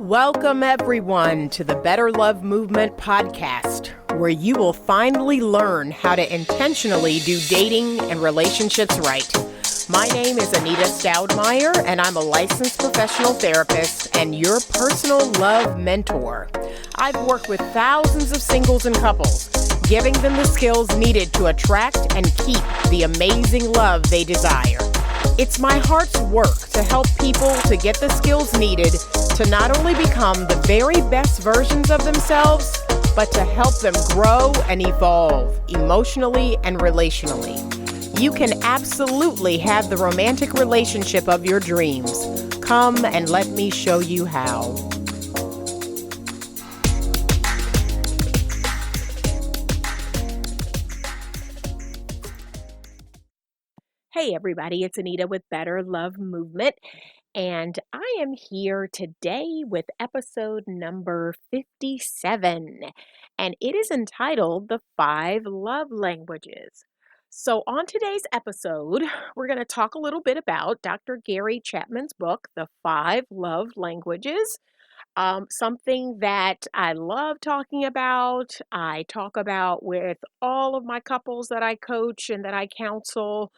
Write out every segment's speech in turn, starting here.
Welcome, everyone, to the Better Love Movement podcast, where you will finally learn how to intentionally do dating and relationships right. My name is Anita Stoudemire, and I'm a licensed professional therapist and your personal love mentor. I've worked with thousands of singles and couples, giving them the skills needed to attract and keep the amazing love they desire. It's my heart's work to help people to get the skills needed to not only become the very best versions of themselves, but to help them grow and evolve emotionally and relationally. You can absolutely have the romantic relationship of your dreams. Come and let me show you how. Hey everybody, it's Anita with Better Love Movement, and I am here today with episode number 57, and it is entitled The 5 Love Languages. So on today's episode, we're going to talk a little bit about Dr. Gary Chapman's book, The 5 Love Languages. Something that I love talking about. I talk about with all of my couples that I coach and that I counsel.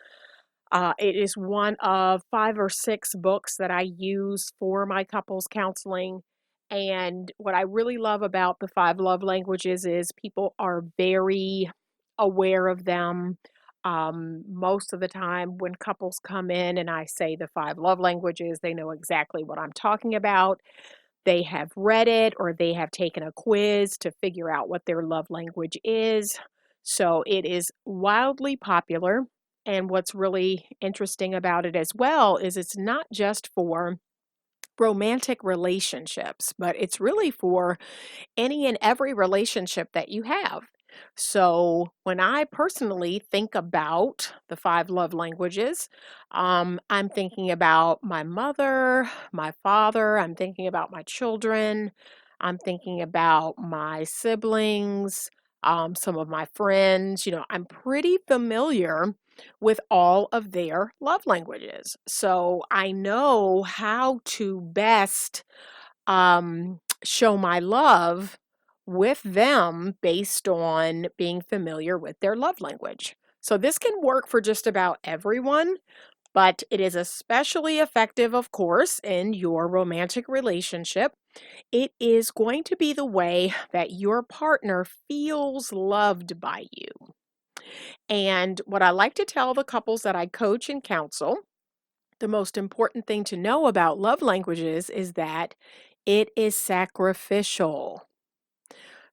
It is one of 5 or 6 books that I use for my couples counseling. And what I really love about the 5 love languages is people are very aware of them. Most of the time when couples come in and I say the 5 love languages, they know exactly what I'm talking about. They have read it or they have taken a quiz to figure out what their love language is. So it is wildly popular. And what's really interesting about it as well is it's not just for romantic relationships, but it's really for any and every relationship that you have. So when I personally think about the 5 love languages, I'm thinking about my mother, my father, I'm thinking about my children, I'm thinking about my siblings, some of my friends. I'm pretty familiar with all of their love languages. So I know how to best show my love with them based on being familiar with their love language. So this can work for just about everyone, but it is especially effective, of course, in your romantic relationship. It is going to be the way that your partner feels loved by you. And what I like to tell the couples that I coach and counsel, the most important thing to know about love languages is that it is sacrificial.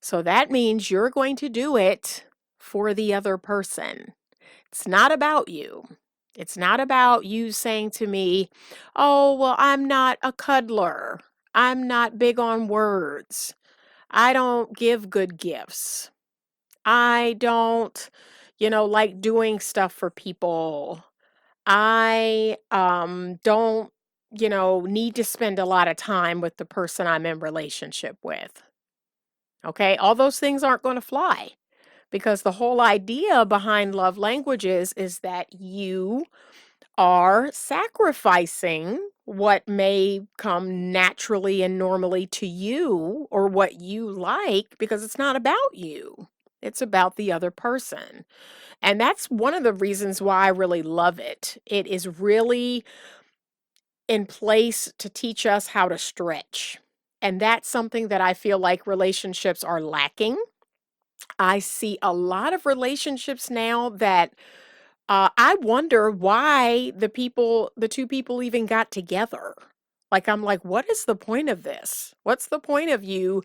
So that means you're going to do it for the other person. It's not about you. It's not about you saying to me, oh, well, I'm not a cuddler. I'm not big on words. I don't give good gifts. I don't, like doing stuff for people. I don't, need to spend a lot of time with the person I'm in relationship with. Okay, all those things aren't going to fly because the whole idea behind love languages is that you are sacrificing what may come naturally and normally to you or what you like because it's not about you. It's about the other person. And that's one of the reasons why I really love it. It is really in place to teach us how to stretch. And that's something that I feel like relationships are lacking. I see a lot of relationships now that I wonder why the two people even got together. Like, I'm like, what is the point of this? What's the point of you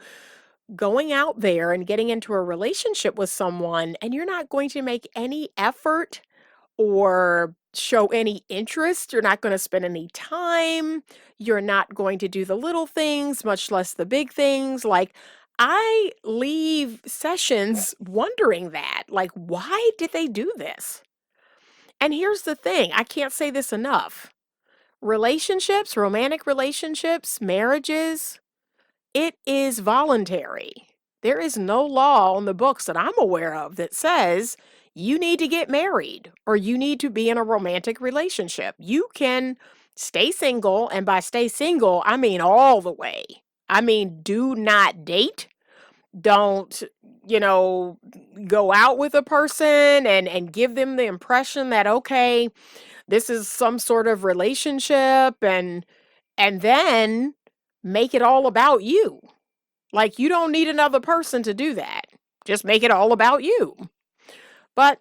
going out there and getting into a relationship with someone and you're not going to make any effort or show any interest? You're not going to spend any time. You're not going to do the little things, much less the big things. Like, I leave sessions wondering that, like, why did they do this? And here's the thing, I can't say this enough. Relationships, romantic relationships, marriages, it is voluntary. There is no law on the books that I'm aware of that says you need to get married or you need to be in a romantic relationship. You can stay single, and by stay single, I mean all the way. I mean, do not date. Don't, you know, go out with a person and give them the impression that, okay, this is some sort of relationship, and then make it all about you. Like, you don't need another person to do that. Just make it all about you. But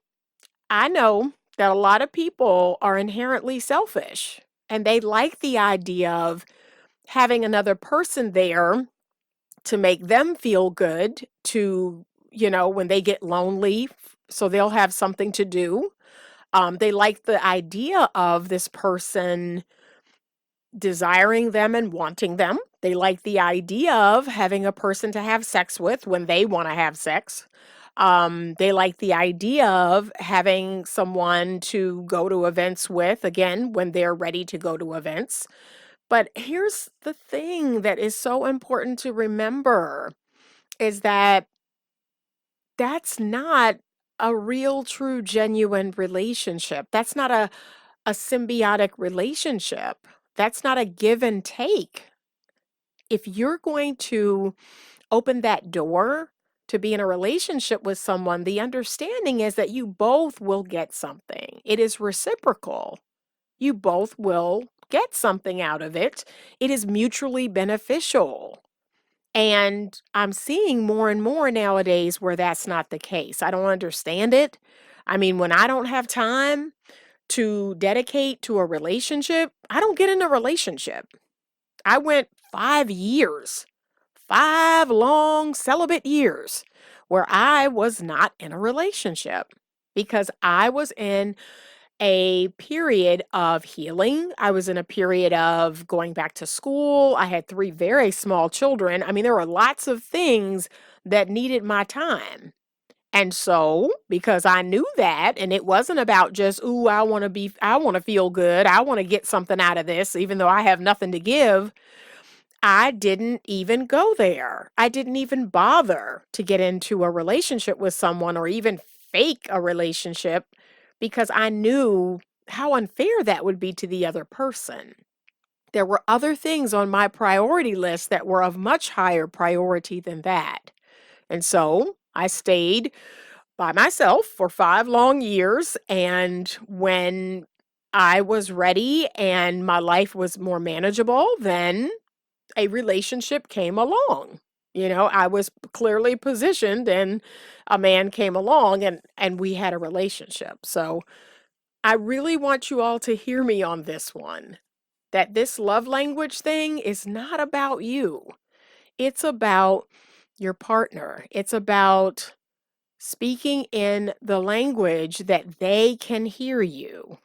I know that a lot of people are inherently selfish, and they like the idea of having another person there to make them feel good, to, when they get lonely, so they'll have something to do. They like the idea of this person desiring them and wanting them. They like the idea of having a person to have sex with when they want to have sex. They like the idea of having someone to go to events with, again, when they're ready to go to events. But here's the thing that is so important to remember is that that's not a real, true, genuine relationship. That's not a symbiotic relationship. That's not a give and take. If you're going to open that door to be in a relationship with someone, the understanding is that you both will get something. It is reciprocal. You both will get something out of it. It is mutually beneficial. And I'm seeing more and more nowadays where that's not the case. I don't understand it. I mean, when I don't have time to dedicate to a relationship, I don't get in a relationship. I went 5 years, 5 long celibate years, where I was not in a relationship because I was in a period of healing. I was in a period of going back to school. I had 3 very small children. I mean, there were lots of things that needed my time. And so, because I knew that, and it wasn't about just, ooh, I want to feel good. I want to get something out of this, even though I have nothing to give. I didn't even go there. I didn't even bother to get into a relationship with someone or even fake a relationship because I knew how unfair that would be to the other person. There were other things on my priority list that were of much higher priority than that. And so I stayed by myself for 5 long years. And when I was ready and my life was more manageable, then a relationship came along. I was clearly positioned and a man came along and we had a relationship. So I really want you all to hear me on this one, that this love language thing is not about you. It's about your partner. It's about speaking in the language that they can hear you.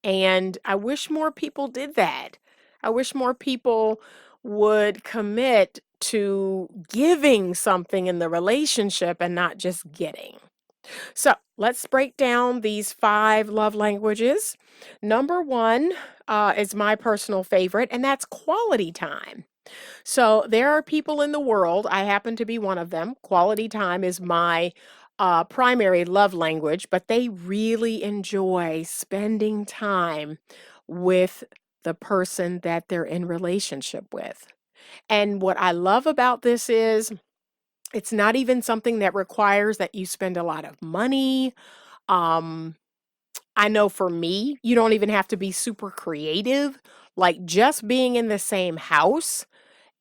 And I wish more people did that. I wish more people would commit to giving something in the relationship and not just getting. So let's break down these 5 love languages. Number 1 is my personal favorite, and that's quality time. So there are people in the world, I happen to be one of them. Quality time is my primary love language, but they really enjoy spending time with the person that they're in relationship with. And what I love about this is it's not even something that requires that you spend a lot of money. Um, I know for me, you don't even have to be super creative. Like just being in the same house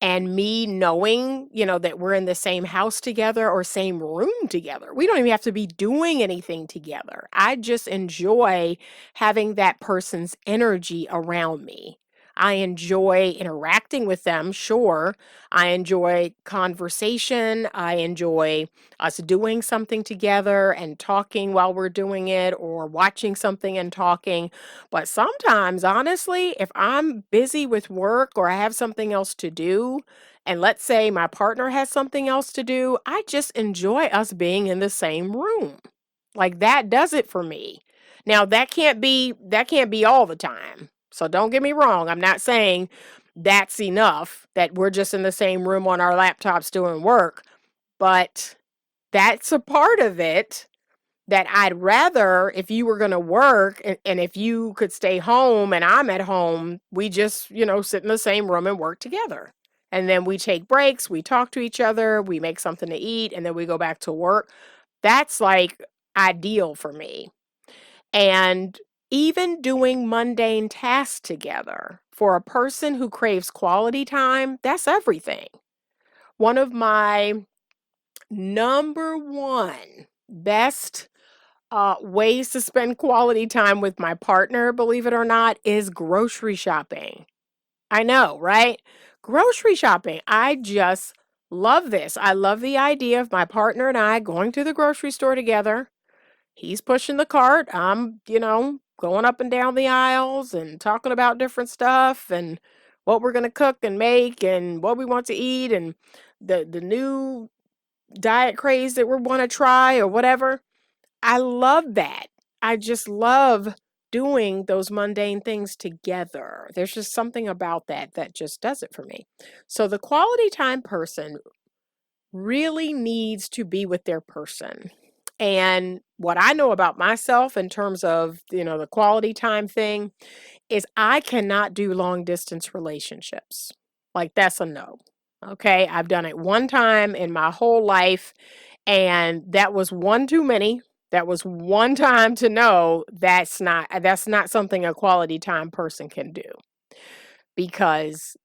and me knowing, that we're in the same house together or same room together. We don't even have to be doing anything together. I just enjoy having that person's energy around me. I enjoy interacting with them, sure. I enjoy conversation. I enjoy us doing something together and talking while we're doing it or watching something and talking. But sometimes, honestly, if I'm busy with work or I have something else to do, and let's say my partner has something else to do, I just enjoy us being in the same room. Like that does it for me. Now that can't be all the time. So don't get me wrong. I'm not saying that's enough that we're just in the same room on our laptops doing work, but that's a part of it that I'd rather if you were going to work and if you could stay home and I'm at home, we just, sit in the same room and work together. And then we take breaks, we talk to each other, we make something to eat, and then we go back to work. That's like ideal for me. And even doing mundane tasks together for a person who craves quality time, that's everything. One of my number one best ways to spend quality time with my partner, believe it or not, is grocery shopping. I know, right? Grocery shopping. I just love this. I love the idea of my partner and I going to the grocery store together. He's pushing the cart. I'm, going up and down the aisles and talking about different stuff and what we're going to cook and make and what we want to eat and the new diet craze that we want to try or whatever. I love that. I just love doing those mundane things together. There's just something about that just does it for me. So the quality time person really needs to be with their person. And what I know about myself in terms of, the quality time thing is I cannot do long distance relationships. Like that's a no. Okay. I've done it one time in my whole life, and that was one too many. That was one time to know that's not something a quality time person can do. Because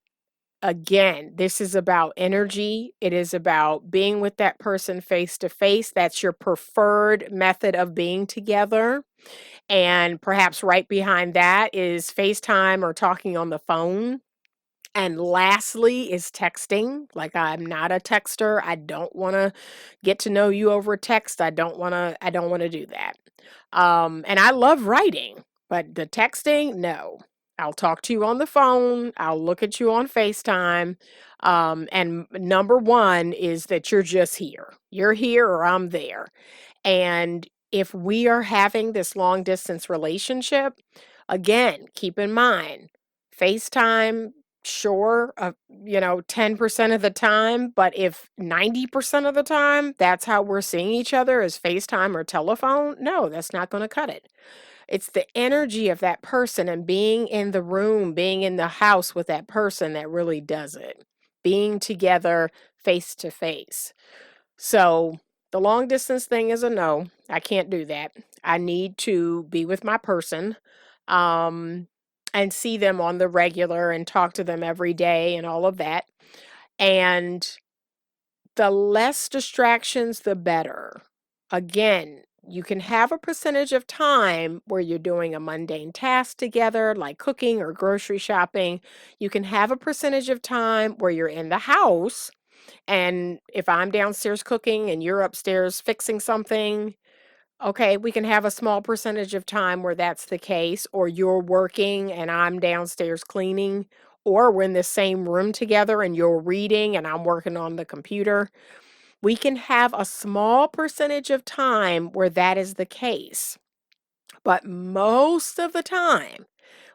again, this is about energy. It is about being with that person face to face. That's your preferred method of being together. And perhaps right behind that is FaceTime or talking on the phone. And lastly is texting. Like I'm not a texter. I don't want to get to know you over text. I don't want to do that. And I love writing, but the texting, no. I'll talk to you on the phone. I'll look at you on FaceTime. And number one is that you're just here. You're here or I'm there. And if we are having this long distance relationship, again, keep in mind, FaceTime, sure, 10% of the time, but if 90% of the time that's how we're seeing each other is FaceTime or telephone, no, that's not going to cut it. It's the energy of that person and being in the room, being in the house with that person that really does it. Being together face to face. So the long distance thing is a no. I can't do that. I need to be with my person and see them on the regular and talk to them every day and all of that. And the less distractions, the better. Again, you can have a percentage of time where you're doing a mundane task together, like cooking or grocery shopping. You can have a percentage of time where you're in the house. And if I'm downstairs cooking and you're upstairs fixing something, okay, we can have a small percentage of time where that's the case, or you're working and I'm downstairs cleaning, or we're in the same room together and you're reading and I'm working on the computer. We can have a small percentage of time where that is the case. But most of the time,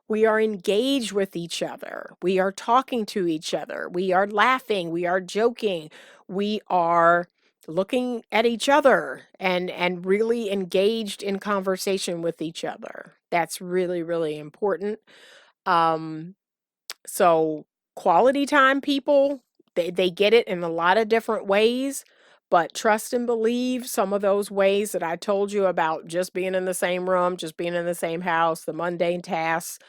we are engaged with each other. We are talking to each other. We are laughing. We are joking. We are looking at each other and really engaged in conversation with each other. That's really, really important. Um, so quality time people, they get it in a lot of different ways, but trust and believe some of those ways that I told you about, just being in the same room, just being in the same house, the mundane tasks,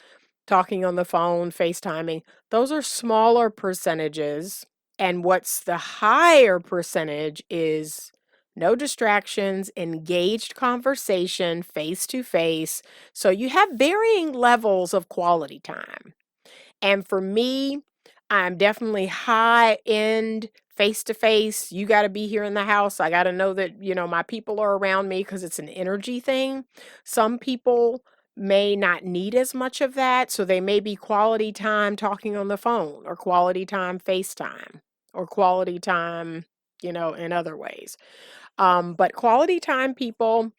talking on the phone, FaceTiming, those are smaller percentages. And what's the higher percentage is no distractions, engaged conversation, face to face. So you have varying levels of quality time. And for me, I'm definitely high end, face to face. You got to be here in the house. I got to know that, my people are around me because it's an energy thing. Some people may not need as much of that. So they may be quality time talking on the phone or quality time FaceTime or quality time, in other ways. But quality time people,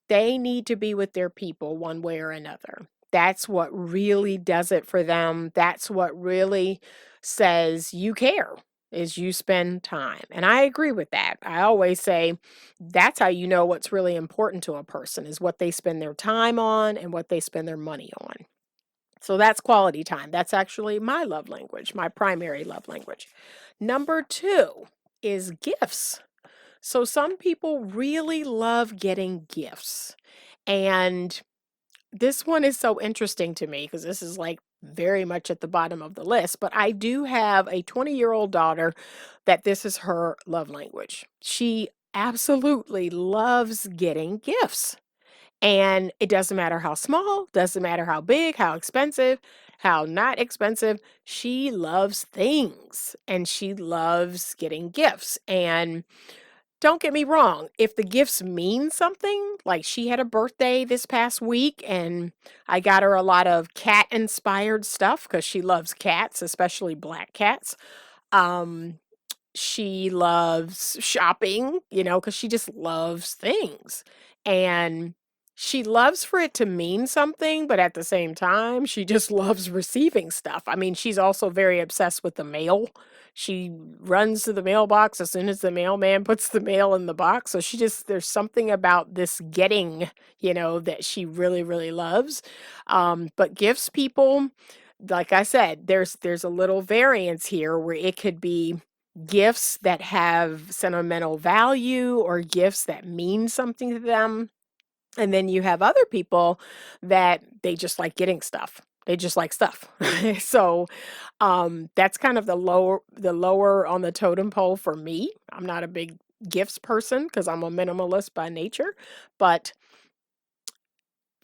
they need to be with their people one way or another. That's what really does it for them. That's what really says you care, is you spend time. And I agree with that. I always say that's how you know what's really important to a person is what they spend their time on and what they spend their money on. So that's quality time. That's actually my love language, my primary love language. Number two is gifts. So some people really love getting gifts. And this one is so interesting to me because this is like very much at the bottom of the list. But I do have a 20-year-old daughter that this is her love language. She absolutely loves getting gifts. And it doesn't matter how small, doesn't matter how big, how expensive, how not expensive. She loves things and she loves getting gifts. And don't get me wrong, if the gifts mean something, like she had a birthday this past week and I got her a lot of cat inspired stuff because she loves cats, especially black cats. Um, she loves shopping, because she just loves things. And she loves for it to mean something, but at the same time, she just loves receiving stuff. I mean, she's also very obsessed with the mail. She runs to the mailbox as soon as the mailman puts the mail in the box. So there's something about this getting, that she really, really loves. But gifts people, like I said, there's a little variance here where it could be gifts that have sentimental value or gifts that mean something to them. And then you have other people that they just like getting stuff. They just like stuff. So that's kind of the lower on the totem pole for me. I'm not a big gifts person because I'm a minimalist by nature, but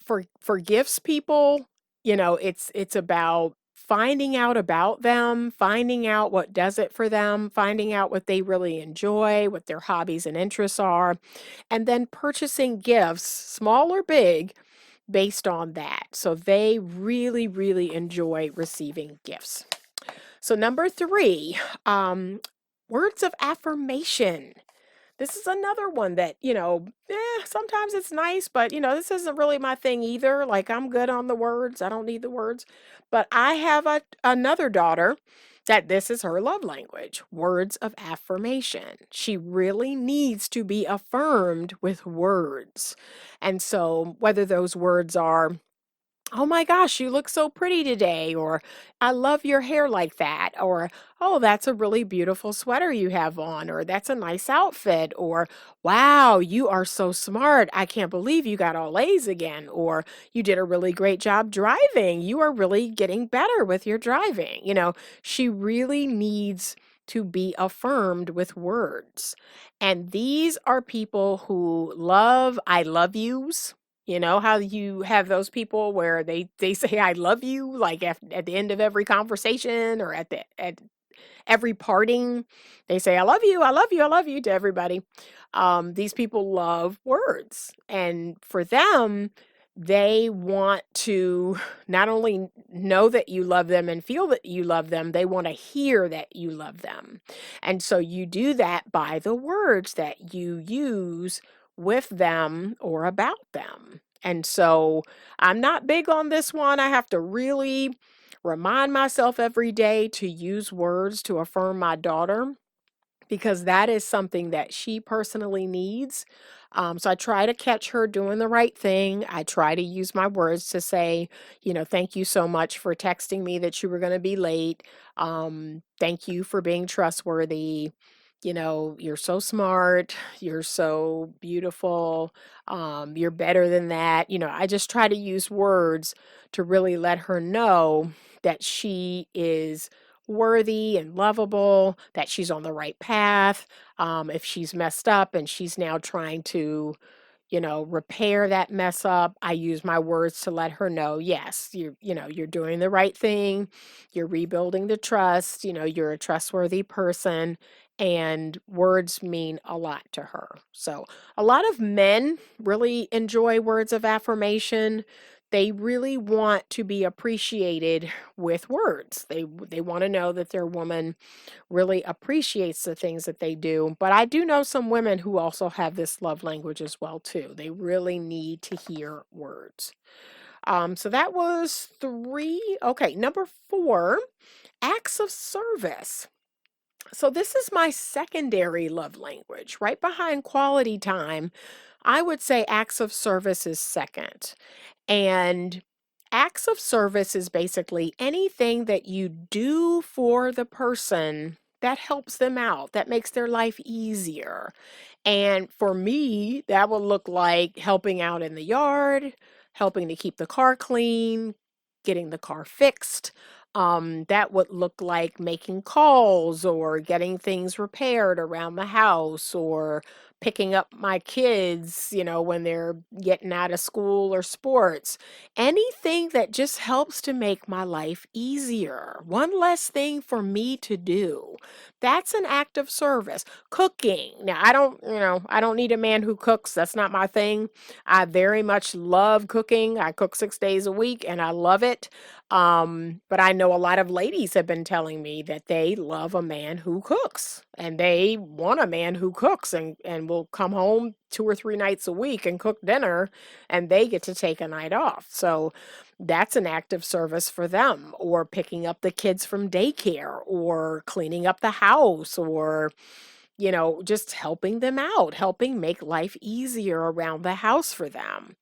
for gifts people, it's about finding out about them, finding out what does it for them, finding out what they really enjoy, what their hobbies and interests are, and then purchasing gifts, small or big, based on that. So they really, really enjoy receiving gifts. So number three, words of affirmation. This is another one that, sometimes it's nice, but, this isn't really my thing either. Like, I'm good on the words. I don't need the words. But I have another daughter that this is her love language, words of affirmation. She really needs to be affirmed with words. And so, whether those words are, oh my gosh, you look so pretty today, or I love your hair like that, or oh, that's a really beautiful sweater you have on, or that's a nice outfit, or wow, you are so smart. I can't believe you got all A's again, or you did a really great job driving. You are really getting better with your driving. She really needs to be affirmed with words. And these are people who love I love yous. You know how you have those people where they say I love you like at the end of every conversation or at every parting, they say I love you, I love you, I love you to everybody. These people love words, and for them, they want to not only know that you love them and feel that you love them, they want to hear that you love them. And so you do that by the words that you use with them or about them. And so I'm not big on this one. I have to really remind myself every day to use words to affirm my daughter because that is something that she personally needs. So I try to catch her doing the right thing. I try to use my words to say, thank you so much for texting me that you were going to be late. Thank you for being trustworthy. You're so smart. You're so beautiful. You're better than that. I just try to use words to really let her know that she is worthy and lovable, that she's on the right path. If she's messed up and she's now trying to, repair that mess up, I use my words to let her know, yes, you're doing the right thing. You're rebuilding the trust. You're a trustworthy person. And words mean a lot to her. So, a lot of men really enjoy words of affirmation. They really want to be appreciated with words. They want to know that their woman really appreciates the things that they do. But I do know some women who also have this love language as well too. They really need to hear words. So that was three. Okay, number four, acts of service. So this is my secondary love language, right behind quality time. I would say acts of service is second. And Acts of service is basically anything that you do for the person that helps them out, that makes their life easier. And for me, that would look like helping out in the yard, helping to keep the car clean, getting the car fixed. That would look like making calls or getting things repaired around the house or picking up my kids, when they're getting out of school or sports. Anything that just helps to make my life easier. One less thing for me to do. That's an act of service. Cooking. Now, I don't need a man who cooks. That's not my thing. I very much love cooking. I cook 6 days a week and I love it. But I know a lot of ladies have been telling me that they love a man who cooks and they want a man who cooks and will come home 2 or 3 nights a week and cook dinner and they get to take a night off. So that's an act of service for them, or picking up the kids from daycare or cleaning up the house or just helping them out, helping make life easier around the house for them.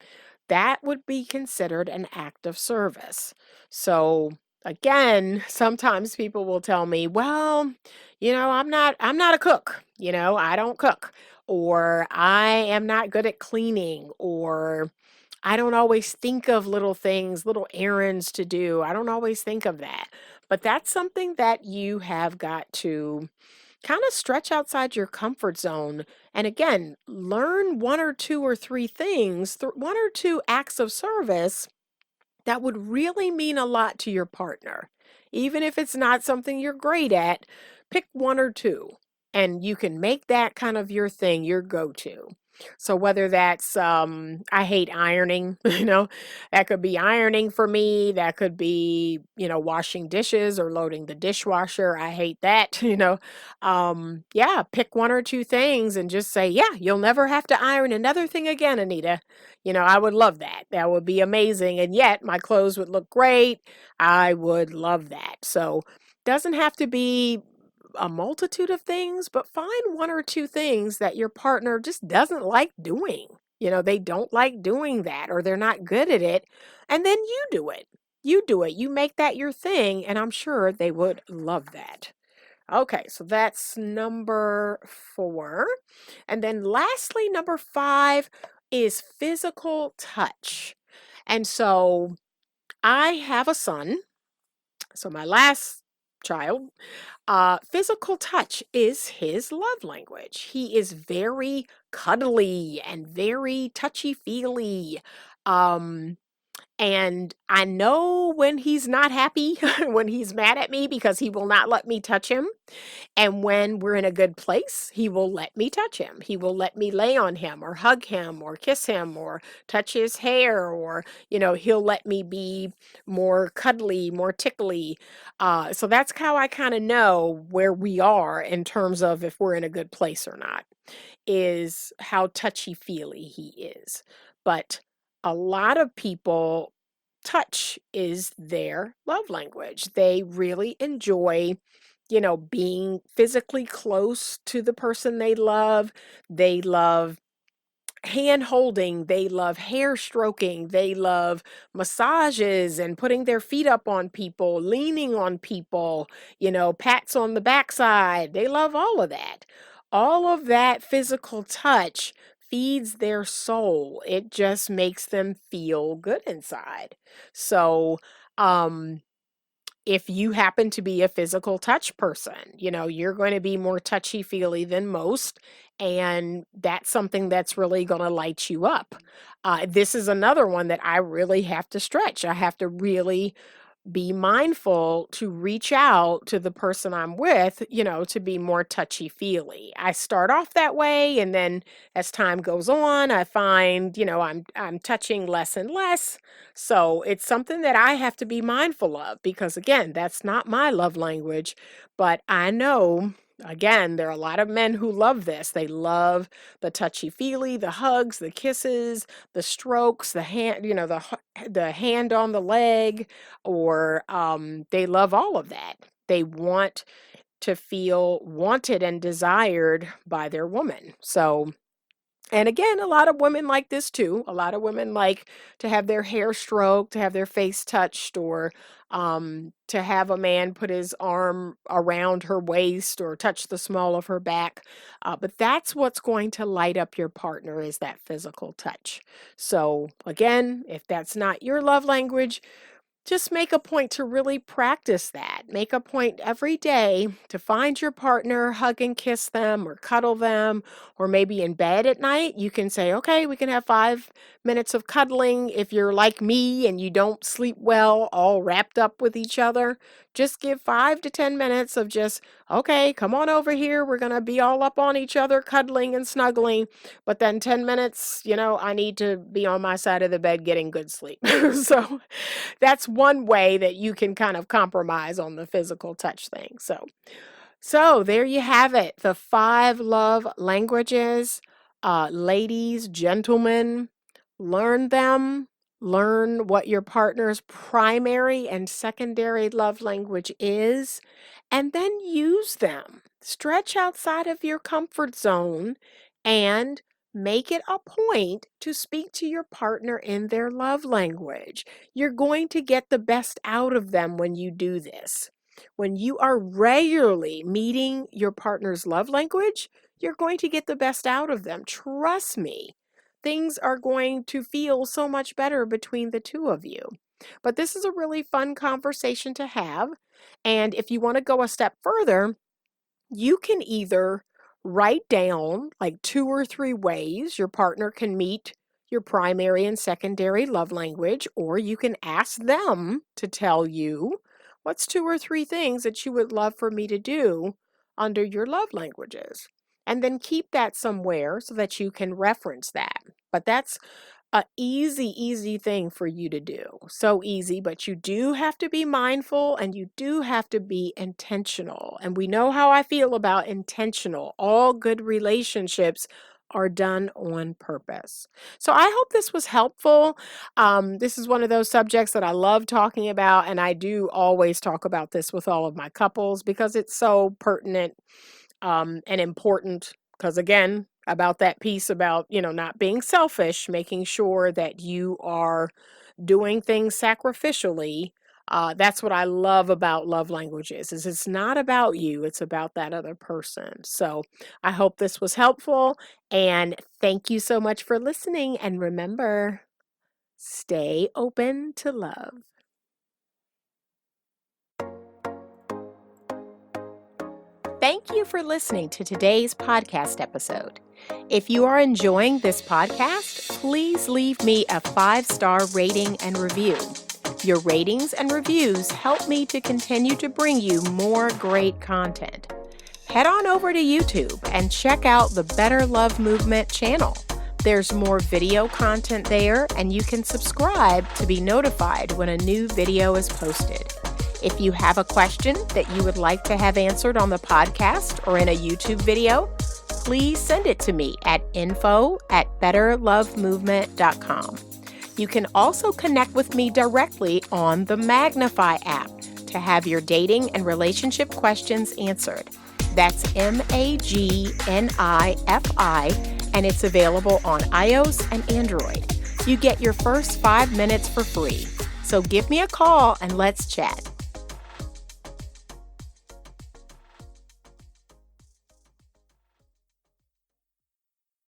That would be considered an act of service. So again, sometimes people will tell me, well, I'm not a cook, I don't cook, or I am not good at cleaning, or I don't always think of little things, little errands to do. I don't always think of that. But that's something that you have got to kind of stretch outside your comfort zone. And again, learn one or two or three things, one or two acts of service that would really mean a lot to your partner. Even if it's not something you're great at, pick one or two and you can make that kind of your thing, your go-to. So whether that's I hate ironing, that could be ironing for me, that could be, washing dishes or loading the dishwasher. I hate that, yeah, pick one or two things and just say, yeah, you'll never have to iron another thing again, Anita. I would love that. That would be amazing. And yet my clothes would look great. I would love that. So doesn't have to be a multitude of things, but find one or two things that your partner just doesn't like doing. They don't like doing that or they're not good at it. And then you do it. You do it. You make that your thing. And I'm sure they would love that. Okay, so that's number 4. And then lastly, number 5 is physical touch. And so I have a son. So my last child, physical touch is his love language. He is very cuddly and very touchy-feely. Um, and I know when he's not happy, when he's mad at me because he will not let me touch him. And when we're in a good place, he will let me touch him. He will let me lay on him or hug him or kiss him or touch his hair or, he'll let me be more cuddly, more tickly. So that's how I kind of know where we are in terms of if we're in a good place or not, is how touchy-feely he is. But a lot of people, touch is their love language. They really enjoy being physically close to the person they love. They love hand holding, they love hair stroking, they love massages and putting their feet up on people, leaning on people, pats on the backside. They love all of that. All of that physical touch feeds their soul. It just makes them feel good inside. So, if you happen to be a physical touch person, you're going to be more touchy-feely than most, and that's something that's really going to light you up. This is another one that I really have to stretch. I have to really be mindful to reach out to the person I'm with, to be more touchy-feely. I start off that way, and then as time goes on, I find, I'm touching less and less. So it's something that I have to be mindful of because again, that's not my love language, but I know again, there are a lot of men who love this. They love the touchy-feely, the hugs, the kisses, the strokes, the hand, the hand on the leg, or they love all of that. They want to feel wanted and desired by their woman. So And again, a lot of women like this too. A lot of women like to have their hair stroked, to have their face touched, or to have a man put his arm around her waist or touch the small of her back. But that's what's going to light up your partner, is that physical touch. So again, if that's not your love language, just make a point to really practice that. Make a point every day to find your partner, hug and kiss them, or cuddle them, or maybe in bed at night, you can say, okay, we can have 5 minutes of cuddling. If you're like me and you don't sleep well, all wrapped up with each other, just give 5 to 10 minutes of just, okay, come on over here. We're going to be all up on each other, cuddling and snuggling. But then 10 minutes, I need to be on my side of the bed getting good sleep. So that's one way that you can kind of compromise on the physical touch thing. So there you have it. The 5 love languages. Ladies, gentlemen, learn them. Learn what your partner's primary and secondary love language is, and then use them. Stretch outside of your comfort zone and make it a point to speak to your partner in their love language. You're going to get the best out of them when you do this. When you are regularly meeting your partner's love language, you're going to get the best out of them. Trust me, things are going to feel so much better between the two of you. But this is a really fun conversation to have. And if you want to go a step further, you can either write down like 2 or 3 ways your partner can meet your primary and secondary love language, or you can ask them to tell you what's 2 or 3 things that you would love for me to do under your love languages. And then keep that somewhere so that you can reference that. But that's a easy thing for you to do. So easy, but you do have to be mindful and you do have to be intentional. And we know how I feel about intentional. All good relationships are done on purpose. So I hope this was helpful. This is one of those subjects that I love talking about, and I do always talk about this with all of my couples because it's so pertinent and important. Because again, about that piece about, not being selfish, making sure that you are doing things sacrificially. That's what I love about love languages, is it's not about you, it's about that other person. So I hope this was helpful, and thank you so much for listening. And remember, stay open to love. Thank you for listening to today's podcast episode. If you are enjoying this podcast, please leave me a 5-star rating and review. Your ratings and reviews help me to continue to bring you more great content. Head on over to YouTube and check out the Better Love Movement channel. There's more video content there, and you can subscribe to be notified when a new video is posted. If you have a question that you would like to have answered on the podcast or in a YouTube video, please send it to me at info@betterlovemovement.com. You can also connect with me directly on the Magnify app to have your dating and relationship questions answered. That's MAGNIFI, and it's available on iOS and Android. You get your first 5 minutes for free. So give me a call and let's chat.